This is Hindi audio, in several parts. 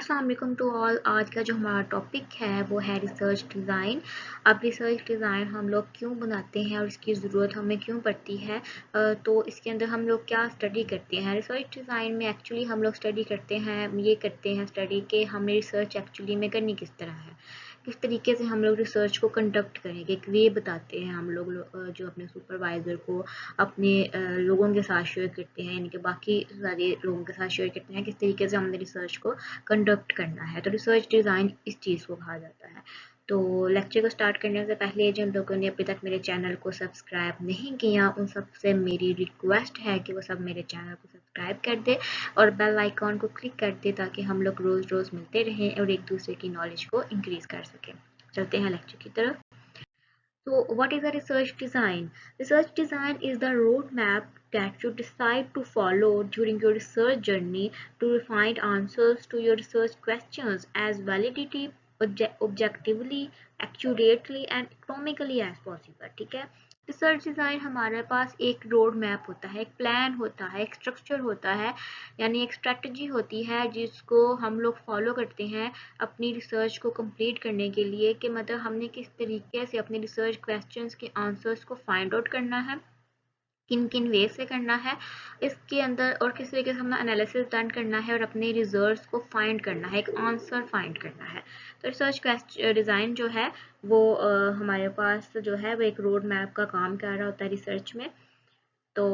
अस्सलाम वालेकुम टू ऑल। आज का जो हमारा टॉपिक है वो है रिसर्च डिज़ाइन। अब रिसर्च डिज़ाइन हम लोग क्यों बनाते हैं और इसकी ज़रूरत हमें क्यों पड़ती है, तो इसके अंदर हम लोग क्या स्टडी करते हैं। रिसर्च डिज़ाइन में एक्चुअली हम लोग स्टडी करते हैं स्टडी के हमें रिसर्च एक्चुअली में करनी किस तरह है, किस तरीके से हम लोग रिसर्च को कंडक्ट करेंगे। एक वे बताते हैं हम लोग जो अपने सुपरवाइज़र को अपने लोगों के साथ शेयर करते हैं, यानी कि बाकी सारे लोगों के साथ शेयर करते हैं किस तरीके से हमने रिसर्च को कंडक्ट करना है। तो रिसर्च डिज़ाइन इस चीज़ को कहा जाता है। तो लेक्चर को स्टार्ट करने से पहले जिन लोगों ने अभी तक मेरे चैनल को सब्सक्राइब नहीं किया उन सबसे मेरी रिक्वेस्ट है कि वो सब मेरे चैनल को सब्सक्राइब कर दे और बेल आइकॉन को क्लिक कर दे ताकि हम लोग रोज़ मिलते रहें और एक दूसरे की नॉलेज को इंक्रीज़ कर सकें। चलते हैं लेक्चर की तरफ। So, what is a research design? Research design is the roadmap that you decide to follow during your research journey to find answers to your research questions as validity, objectively, accurately and economically as possible. ठीक है। रिसर्च डिज़ाइन हमारे पास एक रोड मैप होता है, एक प्लान होता है, एक स्ट्रक्चर होता है, यानी एक स्ट्रेटजी होती है जिसको हम लोग फॉलो करते हैं अपनी रिसर्च को कंप्लीट करने के लिए, कि मतलब हमने किस तरीके से अपने रिसर्च क्वेश्चंस के आंसर्स को फाइंड आउट करना है, किन किन वे से करना है इसके अंदर, और किस तरीके से हमें एनालिसिस डन करना है और अपने रिजल्ट्स को फाइंड करना है, एक आंसर फाइंड करना है। तो रिसर्च डिज़ाइन जो है वो हमारे पास जो है वो एक रोड मैप का काम कर रहा होता है रिसर्च में। तो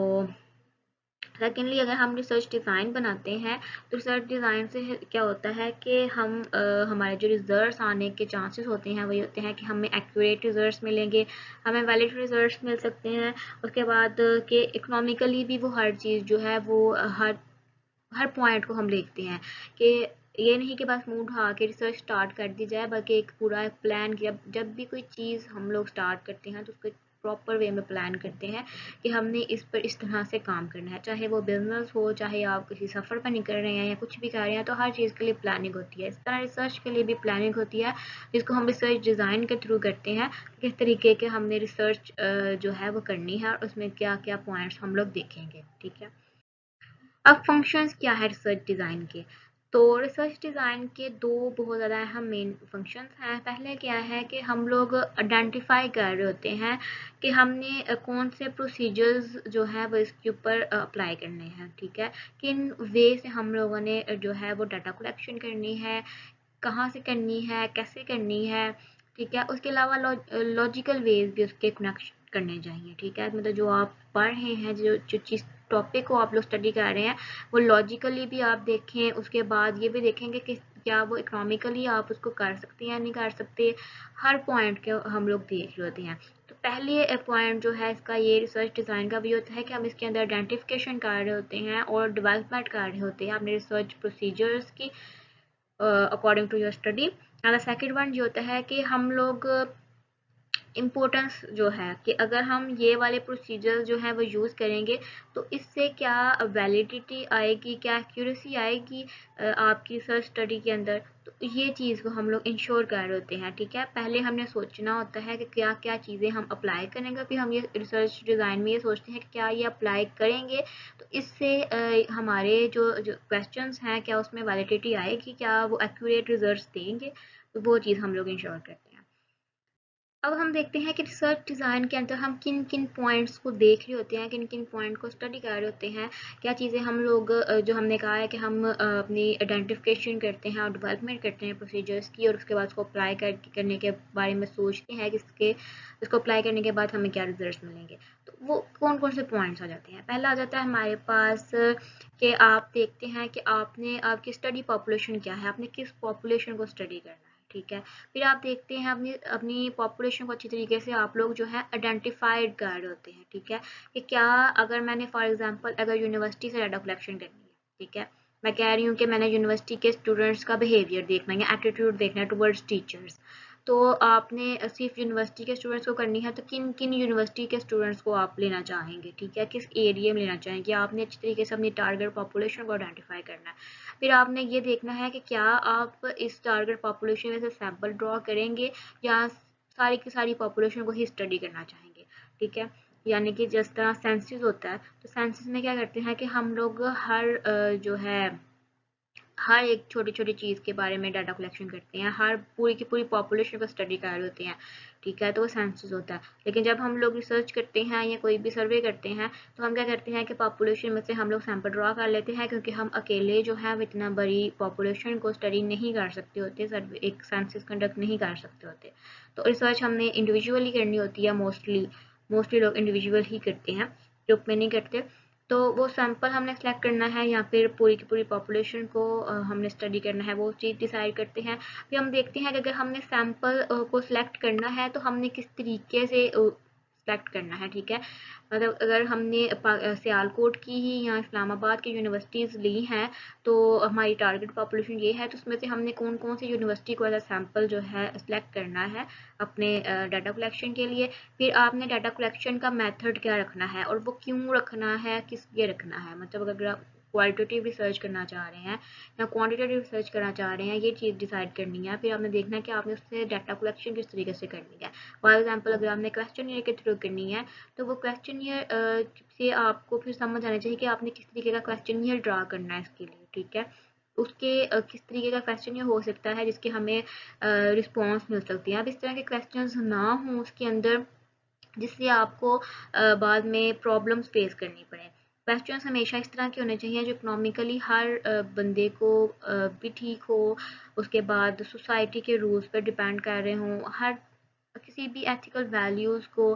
सेकेंडली अगर हम रिसर्च डिज़ाइन बनाते हैं तो रिसर्च डिज़ाइन से क्या होता है कि हम हमारे जो रिजल्ट्स आने के चांसेस होते हैं वही होते हैं कि हमें एक्यूरेट रिजल्ट्स मिलेंगे, हमें वैलिड रिजल्ट्स मिल सकते हैं। उसके बाद कि इकोनॉमिकली भी वो हर चीज़ जो है वो हर पॉइंट को हम देखते हैं कि ये नहीं कि बस मुंह उठा के रिसर्च स्टार्ट कर दी जाए, बल्कि एक पूरा प्लान किया। जब भी कोई चीज़ हम लोग स्टार्ट करते हैं तो उसको प्रॉपर वे में प्लान करते हैं कि हमने इस पर इस तरह से काम करना है, चाहे वो बिजनेस हो, चाहे आप किसी सफ़र पर निकल रहे हैं या कुछ भी कर रहे हैं, तो हर चीज़ के लिए प्लानिंग होती है। इस तरह रिसर्च के लिए भी प्लानिंग होती है जिसको हम रिसर्च डिज़ाइन के थ्रू करते हैं, किस तरीके के हमने रिसर्च जो है वो करनी है और उसमें क्या क्या पॉइंट्स हम लोग देखेंगे। ठीक है। अब फंक्शंस क्या है रिसर्च डिज़ाइन के। तो रिसर्च डिज़ाइन के दो बहुत ज़्यादा अहम मेन फंक्शंस हैं। पहले क्या है कि हम लोग आइडेंटिफाई कर रहे होते हैं कि हमने कौन से प्रोसीजर्स जो है वो इसके ऊपर अप्लाई करने हैं। ठीक है। किन वे से हम लोगों ने जो है वो डाटा कलेक्शन करनी है, कहाँ से करनी है, कैसे करनी है। ठीक है। उसके अलावा लॉजिकल वेज भी उसके कनेक्ट करने चाहिए। ठीक है। मतलब जो आप पढ़ रहे हैं, जो चीज़ टॉपिक को आप लोग स्टडी कर रहे हैं वो लॉजिकली भी आप देखें, उसके बाद ये भी देखेंगे कि क्या वो इकोनॉमिकली आप उसको कर सकते हैं या नहीं कर सकते। हर पॉइंट के हम लोग देख रहे होते हैं। तो पहले पॉइंट जो है इसका ये रिसर्च डिज़ाइन का भी होता है कि हम इसके अंदर आइडेंटिफिकेशन कर रहे होते हैं और डेवलपमेंट कर रहे होते हैं अपने रिसर्च प्रोसीजर्स की अकॉर्डिंग टू योर स्टडी। और सेकेंड वन ये होता है कि हम लोग इम्पोर्टेंस जो है कि अगर हम ये वाले प्रोसीजर जो है वो यूज़ करेंगे तो इससे क्या वैलिडिटी आएगी, क्या एक्यूरेसी आएगी आपकी रिसर्च स्टडी के अंदर। तो ये चीज़ को हम लोग इंश्योर कर रहे होते हैं। ठीक है। पहले हमने सोचना होता है कि क्या क्या चीज़ें हम अप्लाई करेंगे, फिर हम ये रिसर्च डिज़ाइन में ये सोचते हैं कि क्या ये अप्लाई करेंगे तो इससे हमारे जो क्वेश्चंस हैं क्या उसमें वैलिडिटी आएगी, क्या वो एक्यूरेट रिजल्ट देंगे। तो वो चीज़ हम लोग इंश्योर करते हैं। अब हम देखते हैं कि रिसर्च डिज़ाइन के अंदर हम किन किन पॉइंट्स को देख रहे होते हैं, किन किन पॉइंट को स्टडी कर रहे होते हैं। क्या चीज़ें हम लोग जो हमने कहा है कि हम अपनी आइडेंटिफिकेशन करते हैं और डेवलपमेंट करते हैं प्रोसीजर्स की, और उसके बाद उसको अप्लाई करने के बारे में सोचते हैं कि इसको अप्लाई करने के बाद हमें क्या रिजल्ट मिलेंगे। तो वो कौन कौन से पॉइंट्स आ जाते हैं। पहला आ जाता है हमारे पास कि आप देखते हैं कि आपकी स्टडी पॉपुलेशन क्या है, आपने किस पॉपुलेशन को स्टडी करना है। ठीक है। फिर आप देखते हैं अपनी अपनी पॉपुलेशन को अच्छी तरीके से आप लोग जो है आइडेंटिफाइड कर रहे होते हैं। ठीक है। कि क्या अगर मैंने फॉर एग्जांपल अगर यूनिवर्सिटी से डाटा कलेक्शन करनी है, ठीक है, मैं कह रही हूँ कि मैंने यूनिवर्सिटी के स्टूडेंट्स का बिहेवियर देखना है, एटीट्यूड देखना है टुवर्ड्स टीचर्स, तो आपने सिर्फ यूनिवर्सिटी के स्टूडेंट्स को करनी है तो किन किन यूनिवर्सिटी के स्टूडेंट्स को आप लेना चाहेंगे। ठीक है। किस एरिया में लेना चाहेंगे, आपने अच्छी तरीके से अपनी टारगेट पॉपुलेशन को आइडेंटिफाई करना है। फिर आपने ये देखना है कि क्या आप इस टारगेट पॉपुलेशन में से सैंपल ड्रॉ करेंगे या सारी की सारी पॉपुलेशन को ही स्टडी करना चाहेंगे। ठीक है। यानी कि जिस तरह सेंसस होता है, तो सेंसस में क्या करते हैं कि हम लोग हर जो है हर एक छोटी छोटी चीज़ के बारे में डाटा कलेक्शन करते हैं, हर पूरी की पूरी पॉपुलेशन को स्टडी कर रहे होते हैं, ठीक है, तो वो सेंसस होता है। लेकिन जब हम लोग रिसर्च करते हैं या कोई भी सर्वे करते हैं तो हम क्या करते हैं कि पॉपुलेशन में से हम लोग सैंपल ड्रा कर लेते हैं, क्योंकि हम अकेले जो है वो इतना बड़ी पॉपुलेशन को स्टडी नहीं कर सकते होते, सर्वे एक सेंसस कंडक्ट नहीं कर सकते होते। तो रिसर्च हमने इंडिविजुअली करनी होती है, मोस्टली लोग इंडिविजुअल ही करते हैं, ग्रुप में नहीं करते। तो वो सैंपल हमने सेलेक्ट करना है या फिर पूरी की पूरी पॉपुलेशन को हमने स्टडी करना है, वो चीज़ डिसाइड करते हैं। फिर हम देखते हैं कि अगर हमने सैंपल को सिलेक्ट करना है तो हमने किस तरीके से सेलेक्ट करना है, ठीक है। मतलब अगर हमने सियालकोट की ही या इस्लामाबाद की यूनिवर्सिटीज़ ली हैं तो हमारी टारगेट पॉपुलेशन ये है, तो उसमें से हमने कौन कौन सी यूनिवर्सिटी को एज अ सैंपल जो है सिलेक्ट करना है अपने डाटा कलेक्शन के लिए। फिर आपने डाटा कलेक्शन का मेथड क्या रखना है और वो क्यों रखना है, किस लिए रखना है, मतलब अगर आप क्वालिटेटिव रिसर्च करना चाह रहे हैं या क्वांटिटेटिव रिसर्च करना चाह रहे हैं, ये चीज़ डिसाइड करनी है। फिर आपने देखना है कि आपने उससे डाटा कलेक्शन किस तरीके से करनी है। फॉर एग्जांपल अगर आपने क्वेश्चनियर के थ्रू करनी है तो वो क्वेश्चनियर से आपको फिर समझ आना चाहिए कि आपने किस तरीके का क्वेश्चनियर ड्रा करना है इसके लिए, ठीक है। उसके किस तरीके का क्वेश्चन ये हो सकता है जिसके हमें रिस्पॉन्स मिल सकती है। अब इस तरह के क्वेश्चंस ना हों उसके अंदर जिससे आपको बाद में प्रॉब्लम्स फेस करनी पड़े। क्वेश्चंस हमेशा इस तरह के होने चाहिए जो इकोनॉमिकली हर बंदे को भी ठीक हो, उसके बाद सोसाइटी के रूल्स पर डिपेंड कर रहे हों, हर किसी भी एथिकल वैल्यूज़ को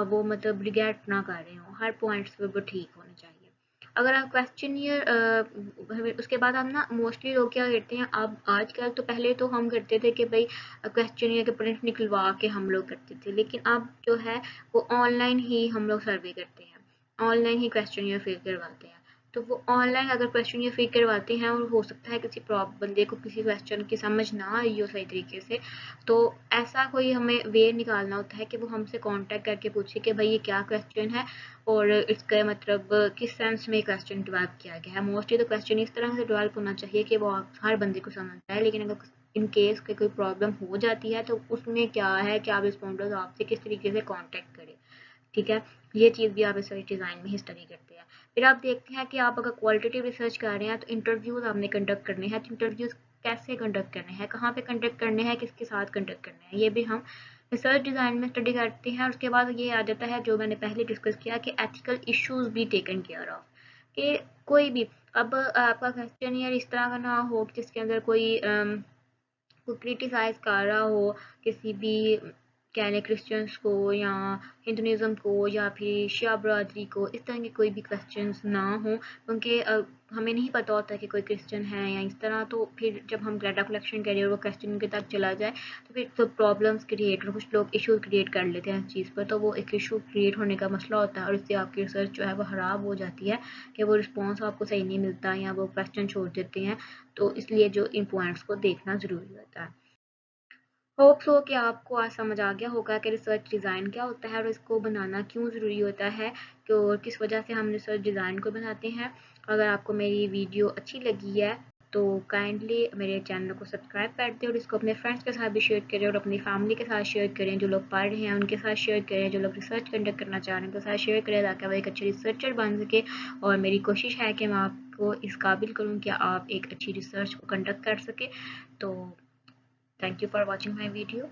वो मतलब रिगेट ना कर रहे हों, हर पॉइंट्स पे वो ठीक होने चाहिए। अगर आप क्वेश्चनियर उसके बाद हम ना मोस्टली लोग क्या करते हैं, अब आजकल तो पहले तो हम करते थे कि भाई क्वेश्चनियर के प्रिंट निकलवा के हम लोग करते थे, लेकिन अब जो है वो ऑनलाइन ही हम लोग सर्वे करते हैं, ऑनलाइन ही क्वेश्चनियर फिल करवाते हैं। तो वो ऑनलाइन अगर क्वेश्चनियर फिल करवाते हैं और हो सकता है किसी बंदे को किसी क्वेश्चन की समझ ना आई हो सही तरीके से, तो ऐसा कोई हमें वे निकालना होता है कि वो हमसे कांटेक्ट करके पूछे कि भाई ये क्या क्वेश्चन है और इसका मतलब किस सेंस में क्वेश्चन डेवलप किया गया है। मोस्टली तो क्वेश्चन इस तरह से डेवलप होना चाहिए कि वो हर बंदे को समझ आए, लेकिन अगर इन केस के कोई प्रॉब्लम हो जाती है तो उसमें क्या है कि आप रिस्पॉन्डर्स आपसे किस तरीके से कॉन्टेक्ट करें, ठीक है। ये चीज़ भी आप रिसर्च डिज़ाइन में ही स्टडी करते हैं। फिर आप देखते हैं कि आप अगर क्वालिटेटिव रिसर्च कर रहे हैं तो इंटरव्यूज़ आपने कंडक्ट करने हैं, तो इंटरव्यूज़ कैसे कंडक्ट करने हैं, कहाँ पे कंडक्ट करने हैं, किसके साथ कंडक्ट करने हैं, ये भी हम रिसर्च डिज़ाइन में स्टडी करते हैं। और उसके बाद ये आ जाता है जो मैंने पहले डिस्कस किया कि एथिकल इश्यूज़ भी टेकन केयर ऑफ, कि कोई भी अब आपका क्वेश्चन यार इस तरह का ना हो कि जिसके अंदर कोई क्रिटिसाइज़ कर रहा हो किसी भी कह लें क्रिश्चियंस को या हिंदुज़म को या फिर शिया बरादरी को, इस तरह के कोई भी क्वेश्चंस ना हो, क्योंकि हमें नहीं पता होता कि कोई क्रिश्चियन है या इस तरह। तो फिर जब हम डाटा कलेक्शन करें और वो क्वेश्चन के तक चला जाए तो फिर तो प्रॉब्लम्स क्रिएट और कुछ लोग इशू क्रिएट कर लेते हैं इस चीज़ पर, तो वो एक इशू क्रिएट होने का मसला होता है और इससे आपकी रिसर्च जो है वो ख़राब हो जाती है कि वो रिस्पॉन्स आपको सही नहीं मिलता या वो क्वेश्चन छोड़ देते हैं। तो इसलिए जो इन पॉइंट्स को देखना ज़रूरी होता है। होप सो कि आपको आज समझ आ गया होगा कि रिसर्च डिज़ाइन क्या होता है और इसको बनाना क्यों ज़रूरी होता है, कि और किस वजह से हम रिसर्च डिज़ाइन को बनाते हैं। अगर आपको मेरी वीडियो अच्छी लगी है तो काइंडली मेरे चैनल को सब्सक्राइब कर दें और इसको अपने फ्रेंड्स के साथ भी शेयर करें और अपनी फैमिली के साथ शेयर करें, जो लोग पढ़ रहे हैं उनके साथ शेयर करें, जो लोग रिसर्च कंडक्ट करना चाह रहे हैं उनके साथ शेयर करें, ताकि वो एक अच्छे रिसर्चर बन सके। और मेरी कोशिश है कि मैं आपको इस काबिल करूँ कि आप एक अच्छी रिसर्च को कंडक्ट कर सके। तो thank you for watching my video.